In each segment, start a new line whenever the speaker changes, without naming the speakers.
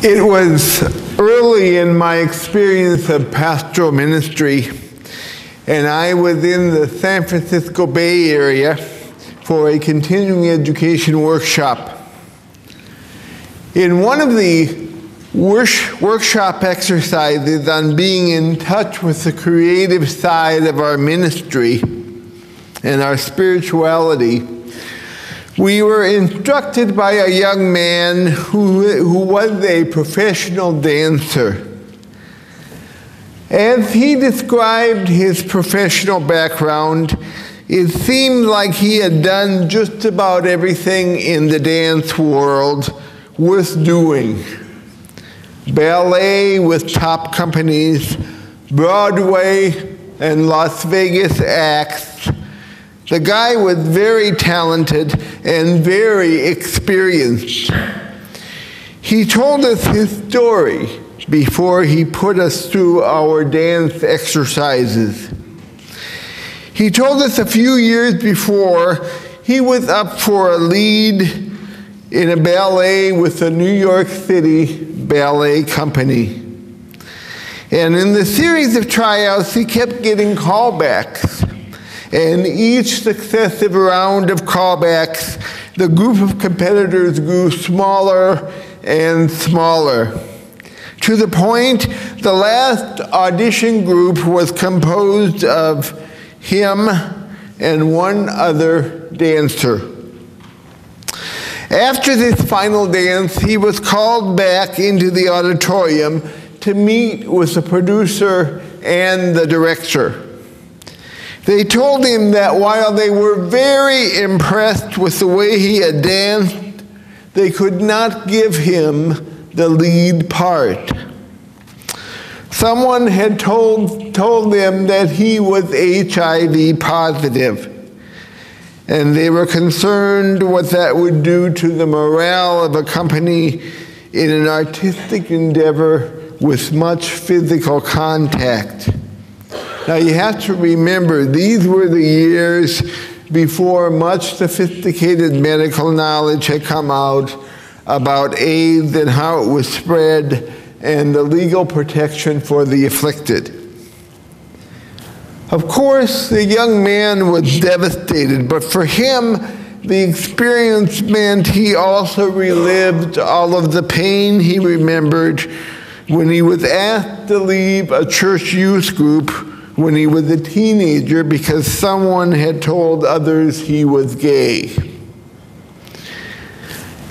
It was early in my experience of pastoral ministry, and I was in the San Francisco Bay Area for a continuing education workshop. In one of the workshop exercises on being in touch with the creative side of our ministry and our spirituality, we were instructed by a young man who was a professional dancer. As he described his professional background, it seemed like he had done just about everything in the dance world worth doing. Ballet with top companies, Broadway and Las Vegas acts. The guy was very talented and very experienced. He told us his story before he put us through our dance exercises. He told us a few years before he was up for a lead in a ballet with the New York City Ballet Company. And in the series of tryouts, he kept getting callbacks. And each successive round of callbacks, the group of competitors grew smaller and smaller, to the point the last audition group was composed of him and one other dancer. After this final dance, he was called back into the auditorium to meet with the producer and the director. They told him that while they were very impressed with the way he had danced, they could not give him the lead part. Someone had told them that he was HIV positive, and they were concerned what that would do to the morale of a company in an artistic endeavor with much physical contact. Now you have to remember, these were the years before much sophisticated medical knowledge had come out about AIDS and how it was spread and the legal protection for the afflicted. Of course, the young man was devastated, but for him, the experience meant he also relived all of the pain he remembered when he was asked to leave a church youth group when he was a teenager because someone had told others he was gay.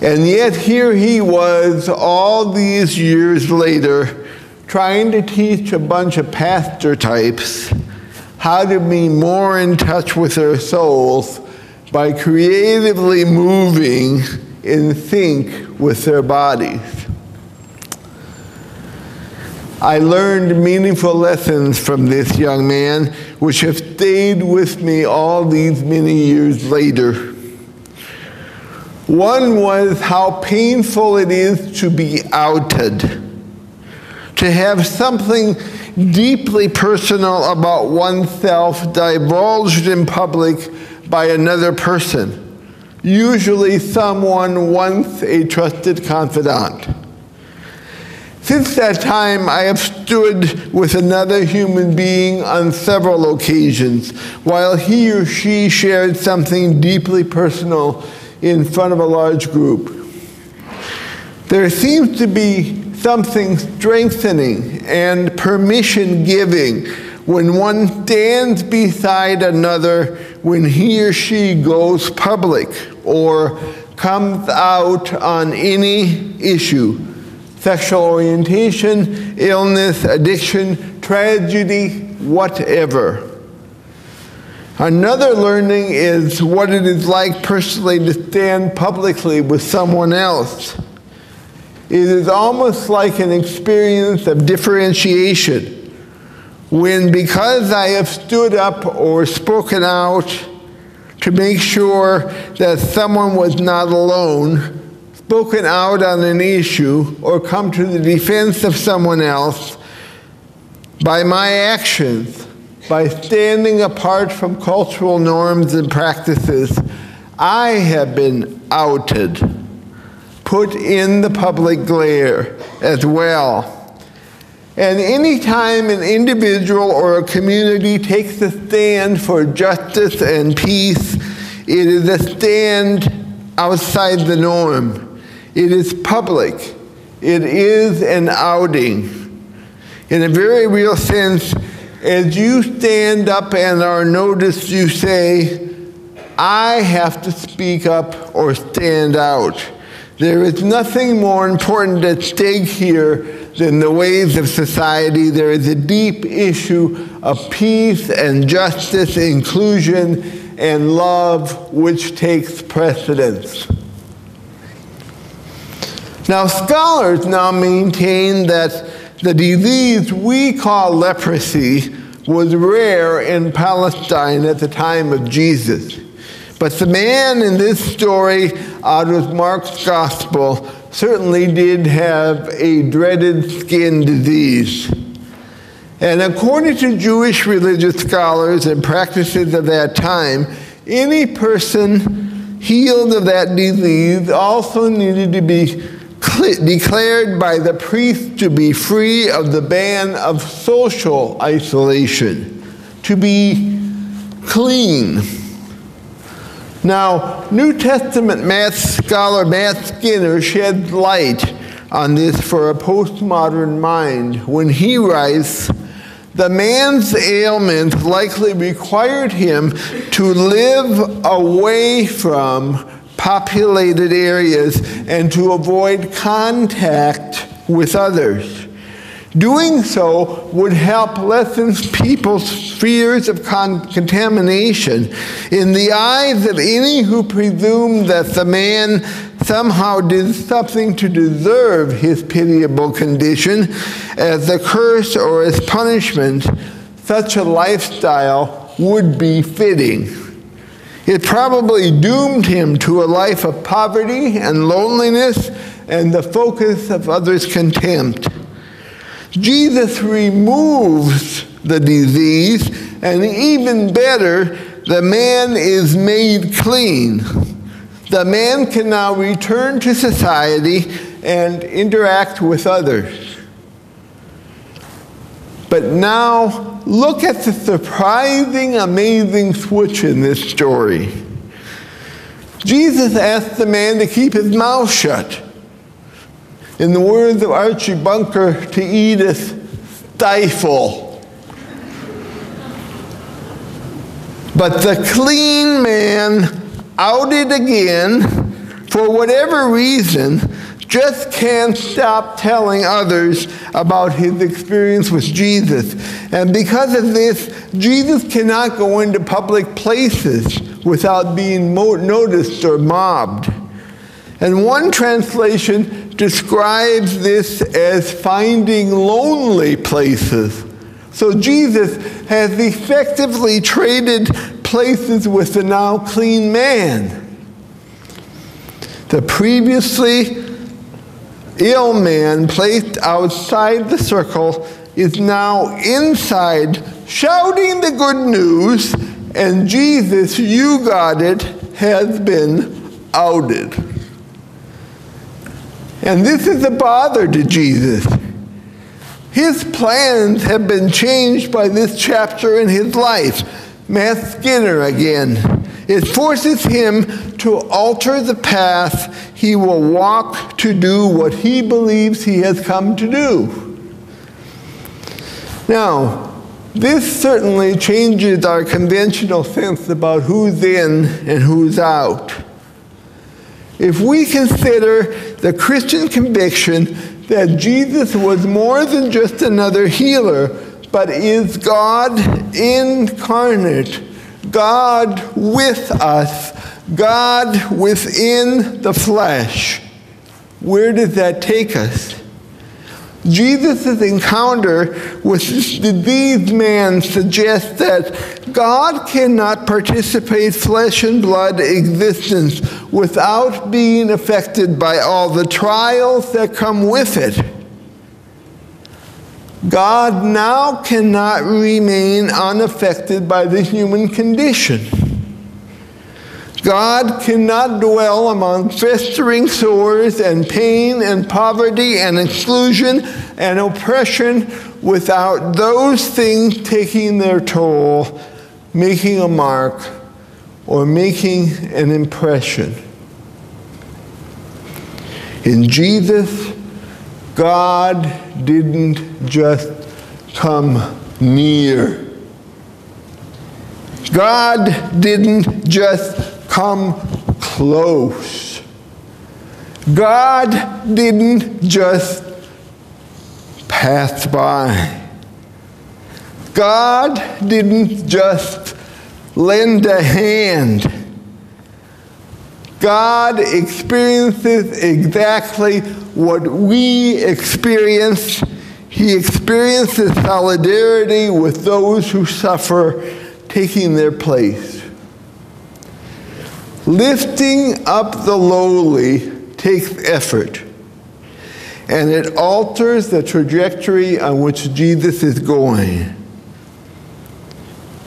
And yet here he was all these years later trying to teach a bunch of pastor types how to be more in touch with their souls by creatively moving in sync with their bodies. I learned meaningful lessons from this young man, which have stayed with me all these many years later. One was how painful it is to be outed, to have something deeply personal about oneself divulged in public by another person, usually someone once a trusted confidant. Since that time, I have stood with another human being on several occasions while he or she shared something deeply personal in front of a large group. There seems to be something strengthening and permission-giving when one stands beside another when he or she goes public or comes out on any issue. Sexual orientation, illness, addiction, tragedy, whatever. Another learning is what it is like personally to stand publicly with someone else. It is almost like an experience of differentiation when, because I have stood up or spoken out to make sure that someone was not alone, spoken out on an issue, or come to the defense of someone else, by my actions, by standing apart from cultural norms and practices, I have been outed, put in the public glare as well. And any time an individual or a community takes a stand for justice and peace, it is a stand outside the norm. It is public. It is an outing. In a very real sense, as you stand up and are noticed, you say, I have to speak up or stand out. There is nothing more important at stake here than the ways of society. There is a deep issue of peace and justice, inclusion, and love, which takes precedence. Now, scholars now maintain that the disease we call leprosy was rare in Palestine at the time of Jesus. But the man in this story out of Mark's gospel certainly did have a dreaded skin disease. And according to Jewish religious scholars and practices of that time, any person healed of that disease also needed to be declared by the priest to be free of the ban of social isolation, to be clean. Now, New Testament scholar Matt Skinner sheds light on this for a postmodern mind when he writes, the man's ailment likely required him to live away from populated areas and to avoid contact with others. Doing so would help lessen people's fears of contamination in the eyes of any who presume that the man somehow did something to deserve his pitiable condition. As a curse or as punishment, such a lifestyle would be fitting. It probably doomed him to a life of poverty and loneliness and the focus of others' contempt. Jesus removes the disease, and even better, the man is made clean. The man can now return to society and interact with others. But now, look at the surprising, amazing switch in this story. Jesus asked the man to keep his mouth shut. In the words of Archie Bunker to Edith, stifle. But the clean man, outed again, for whatever reason, just can't stop telling others about his experience with Jesus. And because of this, Jesus cannot go into public places without being noticed or mobbed. And one translation describes this as finding lonely places. So Jesus has effectively traded places with the now clean man. The previously ill man placed outside the circle is now inside, shouting the good news, and Jesus, you got it, has been outed. And this is a bother to Jesus. His plans have been changed by this chapter in his life. Matt Skinner again. It forces him to alter the path he will walk to do what he believes he has come to do. Now, this certainly changes our conventional sense about who's in and who's out. If we consider the Christian conviction that Jesus was more than just another healer, but is God incarnate, God with us, God within the flesh, where does that take us? Jesus' encounter with this diseased man suggests that God cannot participate flesh and blood existence without being affected by all the trials that come with it. God now cannot remain unaffected by the human condition. God cannot dwell among festering sores and pain and poverty and exclusion and oppression without those things taking their toll, making a mark, or making an impression. In Jesus, God didn't just come near. God didn't just come close. God didn't just pass by. God didn't just lend a hand. God experiences exactly what we experience. He experiences solidarity with those who suffer, taking their place. Lifting up the lowly takes effort, and it alters the trajectory on which Jesus is going.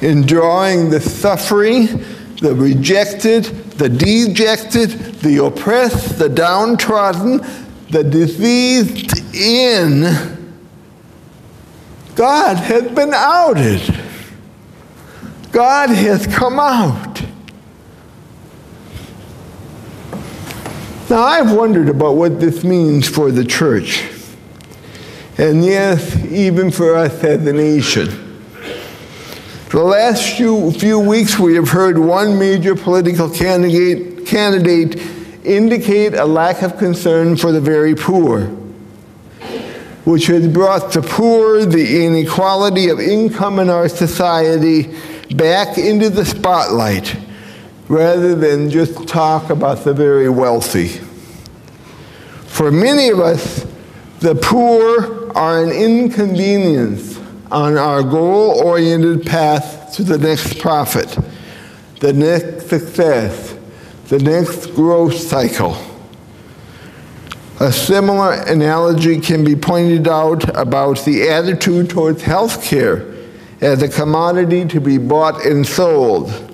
In drawing the suffering, the rejected, the dejected, the oppressed, the downtrodden, the diseased in, God has been outed. God has come out. Now, I've wondered about what this means for the church. And yes, even for us as a nation. For the last few weeks, we have heard one major political candidate indicate a lack of concern for the very poor, which has brought the poor, the inequality of income in our society, back into the spotlight, rather than just talk about the very wealthy. For many of us, the poor are an inconvenience on our goal-oriented path to the next profit, the next success, the next growth cycle. A similar analogy can be pointed out about the attitude towards health care as a commodity to be bought and sold,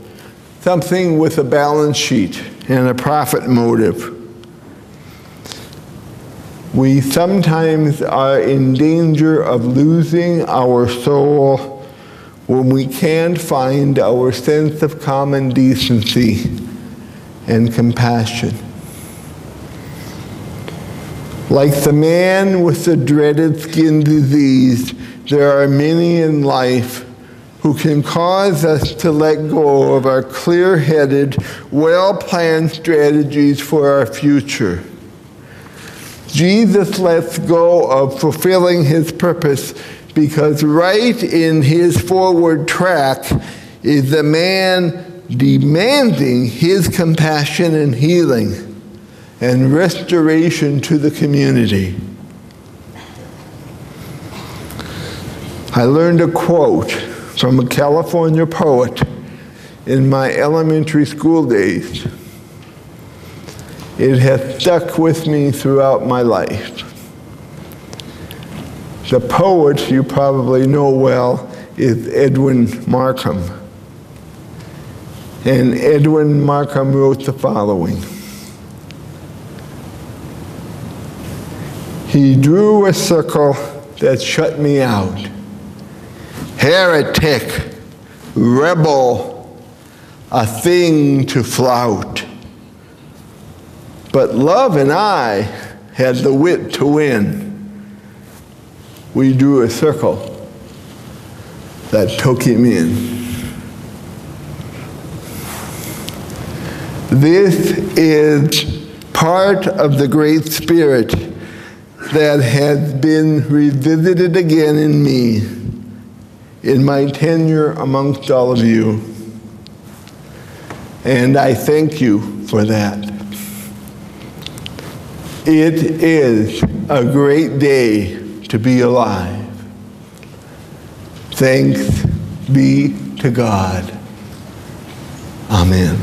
something with a balance sheet and a profit motive. We sometimes are in danger of losing our soul when we can't find our sense of common decency and compassion. Like the man with the dreaded skin disease, there are many in life who can cause us to let go of our clear-headed, well-planned strategies for our future. Jesus lets go of fulfilling his purpose because right in his forward track is the man demanding his compassion and healing and restoration to the community. I learned a quote from a California poet in my elementary school days. It has stuck with me throughout my life. The poet you probably know well is Edwin Markham. And Edwin Markham wrote the following. He drew a circle that shut me out. Heretic, rebel, a thing to flout. But love and I had the wit to win. We drew a circle that took him in. This is part of the Great Spirit that has been revisited again in me in my tenure amongst all of you. And I thank you for that. It is a great day to be alive. Thanks be to God. Amen.